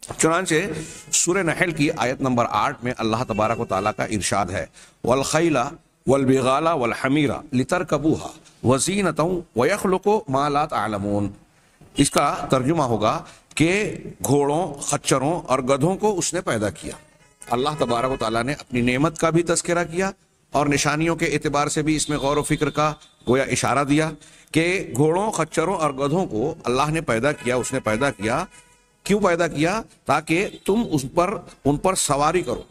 चुनांचे सूरह नहल की आयत नंबर 8 में अल्लाह तबारक व तआला का इरशाद है, वल खैला वल बिगाला वल हमीरा लितरकबूहा वज़ीनतन व यखलुकु मा ला तअलमून। इसका तर्जुमा होगा कि घोड़ों, खच्चरों और गधों को उसने पैदा किया। अल्लाह तबारक व तआला ने अपनी नेमत का भी तज़किरा किया और निशानियों के एतबार से भी इसमें गौर व फिक्र का गोया इशारा दिया कि घोड़ों, खच्चरों और गधों को अल्लाह ने पैदा किया, उसने पैदा किया। क्यों पैदा किया? ताकि तुम उन पर सवारी करो।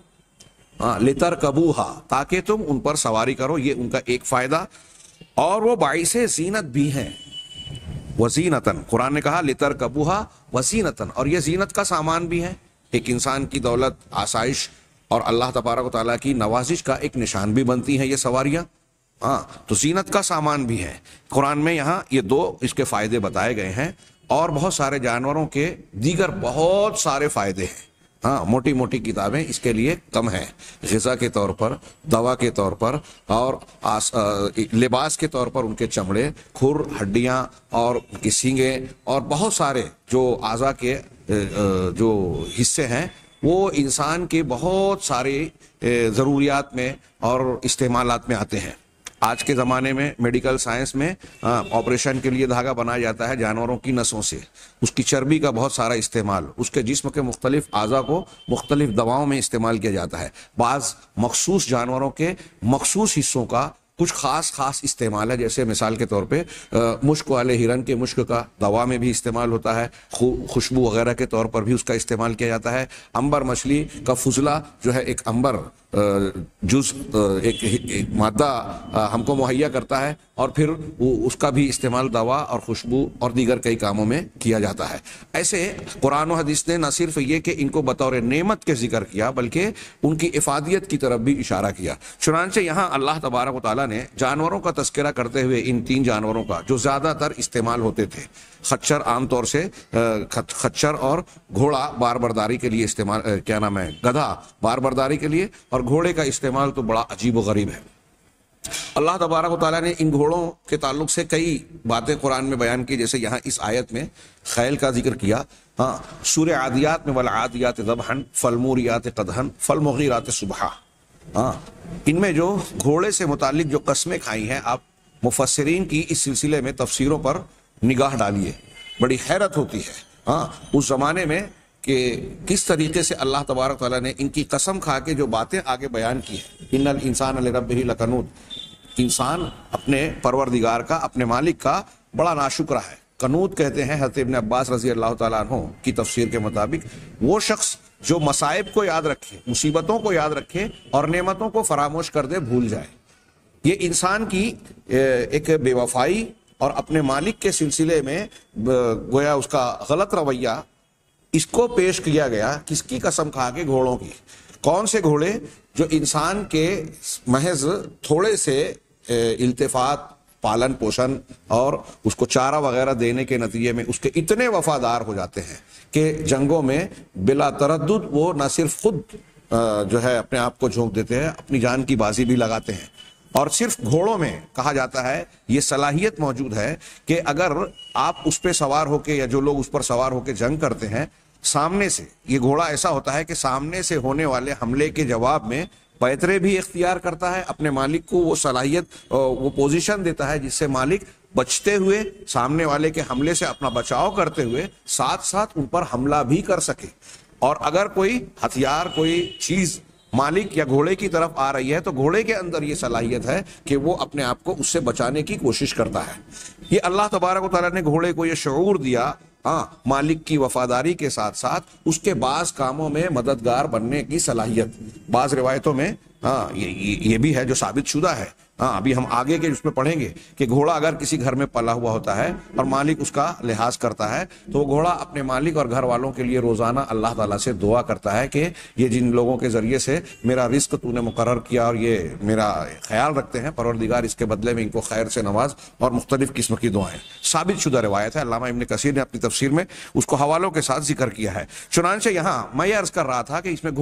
लितरकबूहा, ताकि तुम उन पर सवारी करो, ये उनका एक फायदा। और वो बाइसे जीनत भी हैं। वजीनतन, कुरान ने कहा लितरकबूहा वजीनतन, और ये जीनत का सामान भी है। एक इंसान की दौलत, आसाइश और अल्लाह तबारक व तआला की नवाजिश का एक निशान भी बनती हैं ये सवारियां। तो जीनत का सामान भी है। कुरान में यहाँ ये दो इसके फायदे बताए गए हैं और बहुत सारे जानवरों के दीगर बहुत सारे फायदे हैं। मोटी मोटी किताबें इसके लिए कम हैं। ग़िज़ा के तौर पर, दवा के तौर पर और लिबास के तौर पर उनके चमड़े, खुर, हड्डियां और उनकी सींगें और बहुत सारे जो आज़ा के जो हिस्से हैं वो इंसान के बहुत सारे ज़रूरियात में और इस्तेमालात में आते हैं। आज के ज़माने में मेडिकल साइंस में ऑपरेशन के लिए धागा बनाया जाता है जानवरों की नसों से। उसकी चर्बी का बहुत सारा इस्तेमाल, उसके जिस्म के मुख्तलिफ आज़ा को मुख्तलिफ दवाओं में इस्तेमाल किया जाता है। बाज़ मखसूस जानवरों के मखसूस हिस्सों का कुछ खास इस्तेमाल है, जैसे मिसाल के तौर पे मुश्क वाले हिरन के मुश्क का दवा में भी इस्तेमाल होता है, खुशबू वगैरह के तौर पर भी उसका इस्तेमाल किया जाता है। अंबर मछली का फुजला जो है एक अंबर जुज एक मादा हमको मुहैया करता है और फिर उसका भी इस्तेमाल दवा और खुशबू और दीगर कई कामों में किया जाता है। ऐसे कुरान और हदीस ने न सिर्फ ये कि इनको बतौर नेमत के जिक्र किया बल्कि उनकी इफादियत की तरफ भी इशारा किया। चुनांचे यहाँ अल्लाह तबारक व तआला ने जानवरों का तस्करा करते हुए इन तीन जानवरों का जो ज़्यादातर इस्तेमाल होते थे, खच्चर आमतौर से खच्चर और घोड़ा बार बरदारी के लिए इस्तेमाल, क्या नाम है, गधा बार बरदारी के लिए, और घोड़े का इस्तेमाल तो बड़ा अजीब व गरीब है। अल्लाह तबारक व तआला ने इन घोड़ों के ताल्लुक से कई बातें कुरान में बयान की, जैसे यहाँ इस आयत में खैल का जिक्र किया। सूरह आदियात में वल आदियात ज़बहन फलमूरियात क़दहन फलमुगीरात सुबहा। इनमें जो घोड़े से मुतालिक जो कस्में खाई हैं, आप मुफस्सिरीन की इस सिलसिले में तफसीरों पर निगाह डालिए, बड़ी हैरत होती है। उस ज़माने में कि किस तरीके से अल्लाह तबारक तआला ने इनकी कसम खा के जो बातें आगे बयान की है। इन्नल इंसान लिरब्बिही लकनूद, इंसान अपने परवरदिगार का, अपने मालिक का बड़ा नाशुक्र है। कनूद कहते हैं, हज़रत इब्न अब्बास रज़ी अल्लाह तआला अन्हु की तफसीर के मुताबिक वो शख्स जो मसाइब को याद रखे, मुसीबतों को याद रखे और नेमतों को फरामोश कर दे, भूल जाए। ये इंसान की एक बेवफाई और अपने मालिक के सिलसिले में गोया उसका गलत रवैया, इसको पेश किया गया। किसकी कसम खा के? घोड़ों की। कौन से घोड़े? जो इंसान के महज थोड़े से इल्तिफात, पालन पोषण और उसको चारा वगैरह देने के नतीजे में उसके इतने वफादार हो जाते हैं कि जंगों में बिला तरद्दुद वो न सिर्फ खुद जो है अपने आप को झोंक देते हैं, अपनी जान की बाजी भी लगाते हैं। और सिर्फ घोड़ों में कहा जाता है ये सलाहियत मौजूद है कि अगर आप उस पर सवार होके या जो लोग उस पर सवार होके जंग करते हैं, सामने से ये घोड़ा ऐसा होता है कि सामने से होने वाले हमले के जवाब में पैतरे भी इख्तियार करता है, अपने मालिक को वो सलाहियत, वो पोजीशन देता है जिससे मालिक बचते हुए, सामने वाले के हमले से अपना बचाव करते हुए साथ साथ उन पर हमला भी कर सके। और अगर कोई हथियार, कोई चीज मालिक या घोड़े की तरफ आ रही है तो घोड़े के अंदर ये सलाहियत है कि वो अपने आप को उससे बचाने की कोशिश करता है। ये अल्लाह तबारक व तआला ने घोड़े को ये शऊर दिया, मालिक की वफादारी के साथ साथ उसके बाज़ कामों में मददगार बनने की सलाहियत। बाज़ रिवायतों में ये भी है जो साबित शुदा है। अभी हम आगे के उसमें पढ़ेंगे कि घोड़ा अगर किसी घर में पला हुआ होता है और मालिक उसका लिहाज करता है तो वो घोड़ा अपने मालिक और घर वालों के लिए रोजाना अल्लाह ताला से दुआ करता है कि ये जिन लोगों के जरिए से मेरा रिस्क तूने मुकर्रर किया और ये मेरा ख्याल रखते हैं, परवरदिगार इसके बदले में इनको खैर से नवाज, और मुख्तलिफ किस्म की दुआएं। साबित शुदा रिवायत है, अल्लामा इब्न कसीर ने अपनी तफसीर में उसको हवालों के साथ जिक्र किया है। चुनांचे यहाँ मैं अर्ज कर रहा था कि इसमें